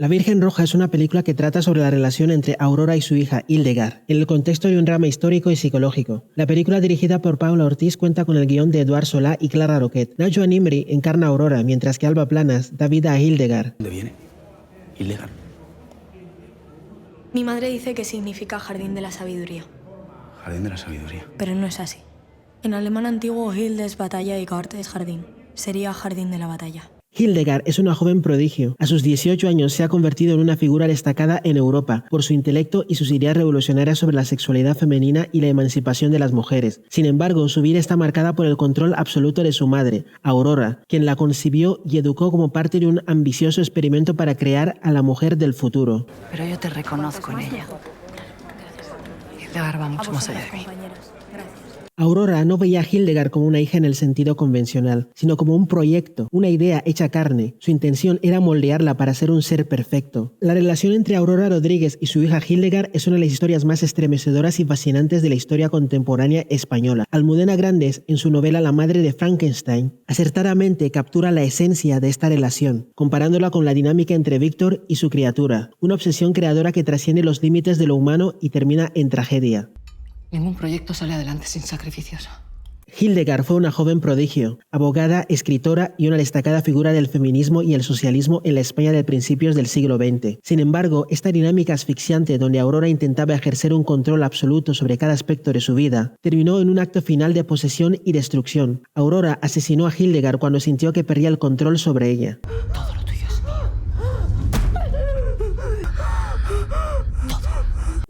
La Virgen Roja es una película que trata sobre la relación entre Aurora y su hija, Hildegard, en el contexto de un drama histórico y psicológico. La película, dirigida por Paula Ortiz, cuenta con el guión de Eduard Solá y Clara Roquet. Nacho Nimri encarna a Aurora, mientras que Alba Planas da vida a Hildegard. ¿Dónde viene? Hildegard. Mi madre dice que significa jardín de la sabiduría. Jardín de la sabiduría. Pero no es así. En alemán antiguo, Hilde es batalla y Gard es jardín. Sería jardín de la batalla. Hildegard es una joven prodigio. A sus 18 años se ha convertido en una figura destacada en Europa por su intelecto y sus ideas revolucionarias sobre la sexualidad femenina y la emancipación de las mujeres. Sin embargo, su vida está marcada por el control absoluto de su madre, Aurora, quien la concibió y educó como parte de un ambicioso experimento para crear a la mujer del futuro. Pero yo te reconozco en ella. Hildegard va mucho más allá de mí. Aurora no veía a Hildegard como una hija en el sentido convencional, sino como un proyecto, una idea hecha carne. Su intención era moldearla para ser un ser perfecto. La relación entre Aurora Rodríguez y su hija Hildegard es una de las historias más estremecedoras y fascinantes de la historia contemporánea española. Almudena Grandes, en su novela La madre de Frankenstein, acertadamente captura la esencia de esta relación, comparándola con la dinámica entre Víctor y su criatura, una obsesión creadora que trasciende los límites de lo humano y termina en tragedia. Ningún proyecto sale adelante sin sacrificios. Hildegard fue una joven prodigio, abogada, escritora y una destacada figura del feminismo y el socialismo en la España de principios del siglo XX. Sin embargo, esta dinámica asfixiante donde Aurora intentaba ejercer un control absoluto sobre cada aspecto de su vida, terminó en un acto final de posesión y destrucción. Aurora asesinó a Hildegard cuando sintió que perdía el control sobre ella. Todo lo tuyo es mío.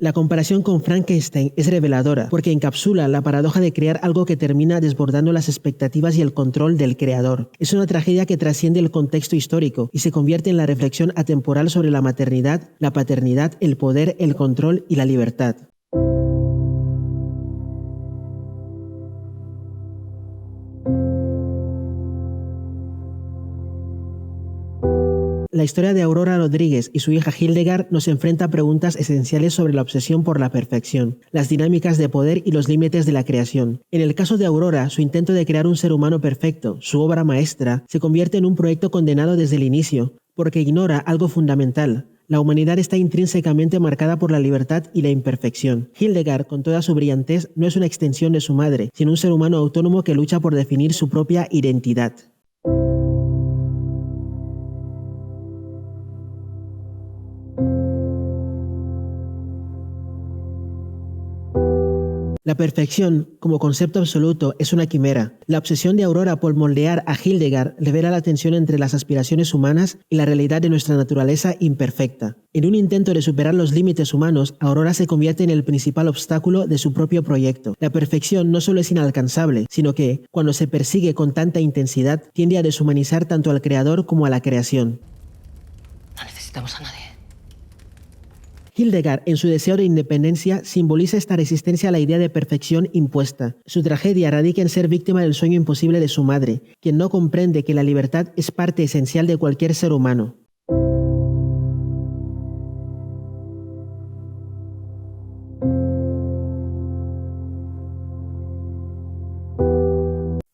La comparación con Frankenstein es reveladora porque encapsula la paradoja de crear algo que termina desbordando las expectativas y el control del creador. Es una tragedia que trasciende el contexto histórico y se convierte en la reflexión atemporal sobre la maternidad, la paternidad, el poder, el control y la libertad. La historia de Aurora Rodríguez y su hija Hildegard nos enfrenta a preguntas esenciales sobre la obsesión por la perfección, las dinámicas de poder y los límites de la creación. En el caso de Aurora, su intento de crear un ser humano perfecto, su obra maestra, se convierte en un proyecto condenado desde el inicio, porque ignora algo fundamental. La humanidad está intrínsecamente marcada por la libertad y la imperfección. Hildegard, con toda su brillantez, no es una extensión de su madre, sino un ser humano autónomo que lucha por definir su propia identidad. La perfección, como concepto absoluto, es una quimera. La obsesión de Aurora por moldear a Hildegard revela la tensión entre las aspiraciones humanas y la realidad de nuestra naturaleza imperfecta. En un intento de superar los límites humanos, Aurora se convierte en el principal obstáculo de su propio proyecto. La perfección no solo es inalcanzable, sino que, cuando se persigue con tanta intensidad, tiende a deshumanizar tanto al creador como a la creación. No necesitamos a nadie. Hildegard, en su deseo de independencia, simboliza esta resistencia a la idea de perfección impuesta. Su tragedia radica en ser víctima del sueño imposible de su madre, quien no comprende que la libertad es parte esencial de cualquier ser humano.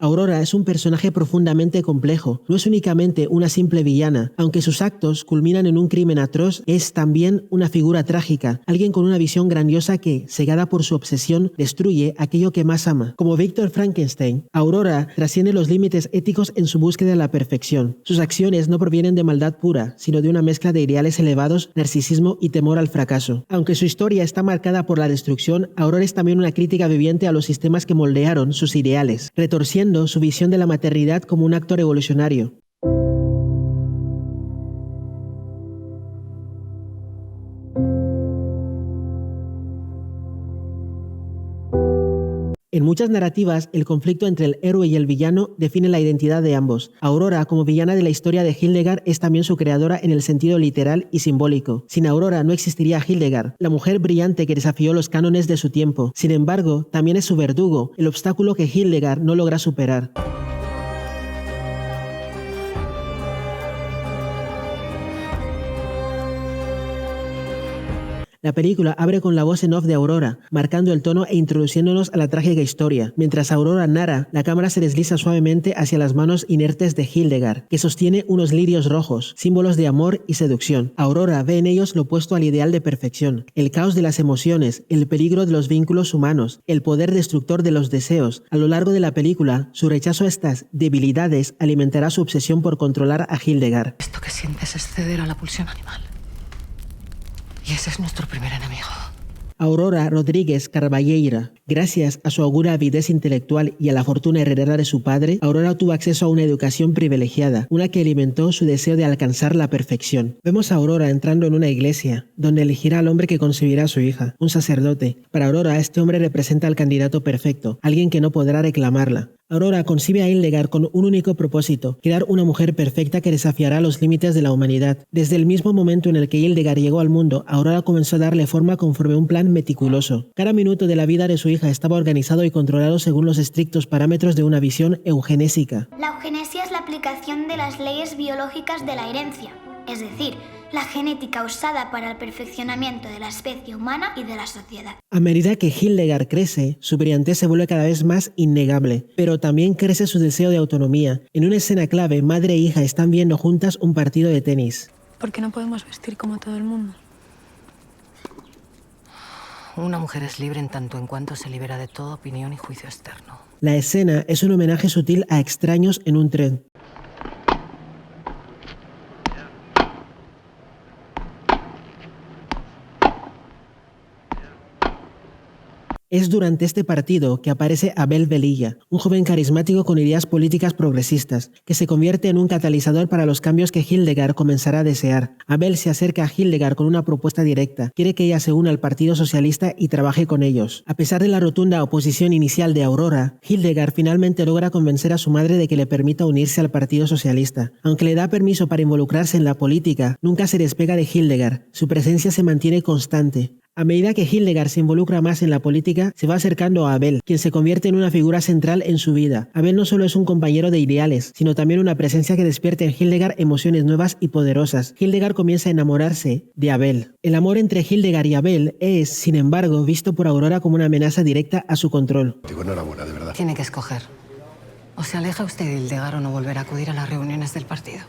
Aurora es un personaje profundamente complejo. No es únicamente una simple villana. Aunque sus actos culminan en un crimen atroz, es también una figura trágica, alguien con una visión grandiosa que, cegada por su obsesión, destruye aquello que más ama. Como Víctor Frankenstein, Aurora trasciende los límites éticos en su búsqueda de la perfección. Sus acciones no provienen de maldad pura, sino de una mezcla de ideales elevados, narcisismo y temor al fracaso. Aunque su historia está marcada por la destrucción, Aurora es también una crítica viviente a los sistemas que moldearon sus ideales, retorciendo su visión de la maternidad como un acto revolucionario. En muchas narrativas, el conflicto entre el héroe y el villano define la identidad de ambos. Aurora, como villana de la historia de Hildegard, es también su creadora en el sentido literal y simbólico. Sin Aurora no existiría Hildegard, la mujer brillante que desafió los cánones de su tiempo. Sin embargo, también es su verdugo, el obstáculo que Hildegard no logra superar. La película abre con la voz en off de Aurora, marcando el tono e introduciéndonos a la trágica historia. Mientras Aurora narra, la cámara se desliza suavemente hacia las manos inertes de Hildegard, que sostiene unos lirios rojos, símbolos de amor y seducción. Aurora ve en ellos lo opuesto al ideal de perfección, el caos de las emociones, el peligro de los vínculos humanos, el poder destructor de los deseos. A lo largo de la película, su rechazo a estas debilidades alimentará su obsesión por controlar a Hildegard. Esto que sientes es ceder a la pulsión animal. Y ese es nuestro primer enemigo. Aurora Rodríguez Carballeira. Gracias a su aguda avidez intelectual y a la fortuna heredada de su padre, Aurora tuvo acceso a una educación privilegiada, una que alimentó su deseo de alcanzar la perfección. Vemos a Aurora entrando en una iglesia, donde elegirá al hombre que concebirá a su hija, un sacerdote. Para Aurora, este hombre representa al candidato perfecto, alguien que no podrá reclamarla. Aurora concibe a Hildegard con un único propósito, crear una mujer perfecta que desafiará los límites de la humanidad. Desde el mismo momento en el que Hildegard llegó al mundo, Aurora comenzó a darle forma conforme un plan meticuloso. Cada minuto de la vida de su hija estaba organizado y controlado según los estrictos parámetros de una visión eugenésica. La eugenesia es la aplicación de las leyes biológicas de la herencia, es decir, la genética usada para el perfeccionamiento de la especie humana y de la sociedad. A medida que Hildegard crece, su brillantez se vuelve cada vez más innegable, pero también crece su deseo de autonomía. En una escena clave, madre e hija están viendo juntas un partido de tenis. ¿Por qué no podemos vestir como todo el mundo? Una mujer es libre en tanto en cuanto se libera de toda opinión y juicio externo. La escena es un homenaje sutil a extraños en un tren. Es durante este partido que aparece Abel Velilla, un joven carismático con ideas políticas progresistas, que se convierte en un catalizador para los cambios que Hildegard comenzará a desear. Abel se acerca a Hildegard con una propuesta directa, quiere que ella se una al Partido Socialista y trabaje con ellos. A pesar de la rotunda oposición inicial de Aurora, Hildegard finalmente logra convencer a su madre de que le permita unirse al Partido Socialista. Aunque le da permiso para involucrarse en la política, nunca se despega de Hildegard, su presencia se mantiene constante. A medida que Hildegard se involucra más en la política, se va acercando a Abel, quien se convierte en una figura central en su vida. Abel no solo es un compañero de ideales, sino también una presencia que despierta en Hildegard emociones nuevas y poderosas. Hildegard comienza a enamorarse de Abel. El amor entre Hildegard y Abel es, sin embargo, visto por Aurora como una amenaza directa a su control. Digo, enhorabuena, de verdad. Tiene que escoger. O se aleja usted de Hildegard o no volverá a acudir a las reuniones del partido.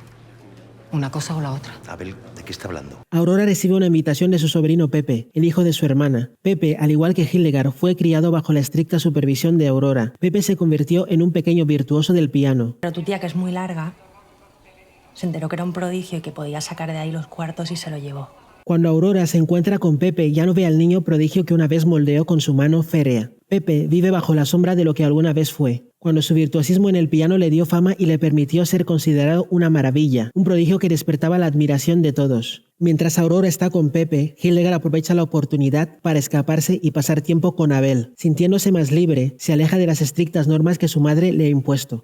Una cosa o la otra. Abel, ¿de qué está hablando? Aurora recibe una invitación de su sobrino Pepe, el hijo de su hermana. Pepe, al igual que Hildegard, fue criado bajo la estricta supervisión de Aurora. Pepe se convirtió en un pequeño virtuoso del piano. Pero tu tía, que es muy larga, se enteró que era un prodigio y que podía sacar de ahí los cuartos y se lo llevó. Cuando Aurora se encuentra con Pepe, ya no ve al niño prodigio que una vez moldeó con su mano férrea. Pepe vive bajo la sombra de lo que alguna vez fue, cuando su virtuosismo en el piano le dio fama y le permitió ser considerado una maravilla, un prodigio que despertaba la admiración de todos. Mientras Aurora está con Pepe, Hildegard aprovecha la oportunidad para escaparse y pasar tiempo con Abel. Sintiéndose más libre, se aleja de las estrictas normas que su madre le ha impuesto.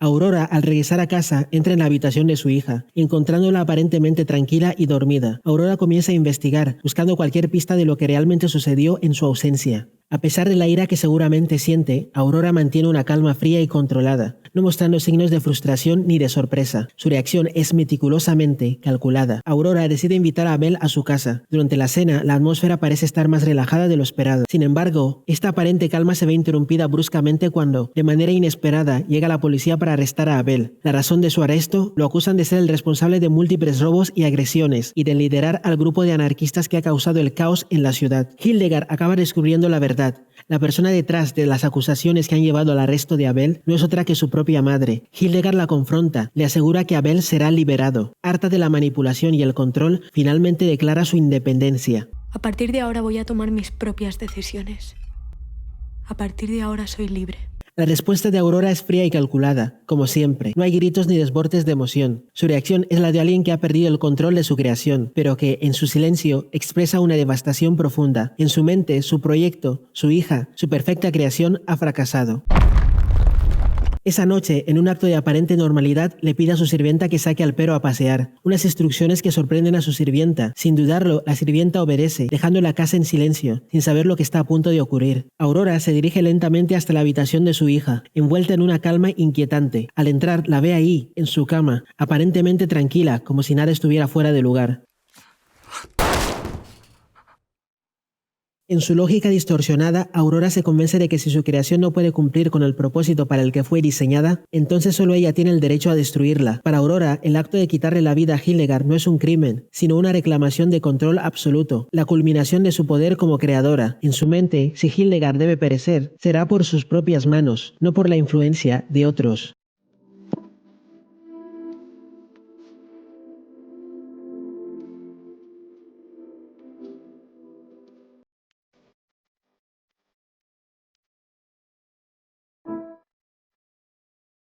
Aurora, al regresar a casa, entra en la habitación de su hija, encontrándola aparentemente tranquila y dormida. Aurora comienza a investigar, buscando cualquier pista de lo que realmente sucedió en su ausencia. A pesar de la ira que seguramente siente, Aurora mantiene una calma fría y controlada, no mostrando signos de frustración ni de sorpresa. Su reacción es meticulosamente calculada. Aurora decide invitar a Abel a su casa. Durante la cena, la atmósfera parece estar más relajada de lo esperado. Sin embargo, esta aparente calma se ve interrumpida bruscamente cuando, de manera inesperada, llega la policía para arrestar a Abel. La razón de su arresto: lo acusan de ser el responsable de múltiples robos y agresiones, y de liderar al grupo de anarquistas que ha causado el caos en la ciudad. Hildegard acaba descubriendo la verdad. La persona detrás de las acusaciones que han llevado al arresto de Abel no es otra que su propia madre. Hildegard la confronta, le asegura que Abel será liberado. Harta de la manipulación y el control, finalmente declara su independencia. A partir de ahora voy a tomar mis propias decisiones. A partir de ahora soy libre. La respuesta de Aurora es fría y calculada, como siempre. No hay gritos ni desbordes de emoción. Su reacción es la de alguien que ha perdido el control de su creación, pero que, en su silencio, expresa una devastación profunda. En su mente, su proyecto, su hija, su perfecta creación ha fracasado. Esa noche, en un acto de aparente normalidad, le pide a su sirvienta que saque al perro a pasear. Unas instrucciones que sorprenden a su sirvienta. Sin dudarlo, la sirvienta obedece, dejando la casa en silencio, sin saber lo que está a punto de ocurrir. Aurora se dirige lentamente hasta la habitación de su hija, envuelta en una calma inquietante. Al entrar, la ve ahí, en su cama, aparentemente tranquila, como si nada estuviera fuera de lugar. En su lógica distorsionada, Aurora se convence de que si su creación no puede cumplir con el propósito para el que fue diseñada, entonces solo ella tiene el derecho a destruirla. Para Aurora, el acto de quitarle la vida a Hildegard no es un crimen, sino una reclamación de control absoluto, la culminación de su poder como creadora. En su mente, si Hildegard debe perecer, será por sus propias manos, no por la influencia de otros.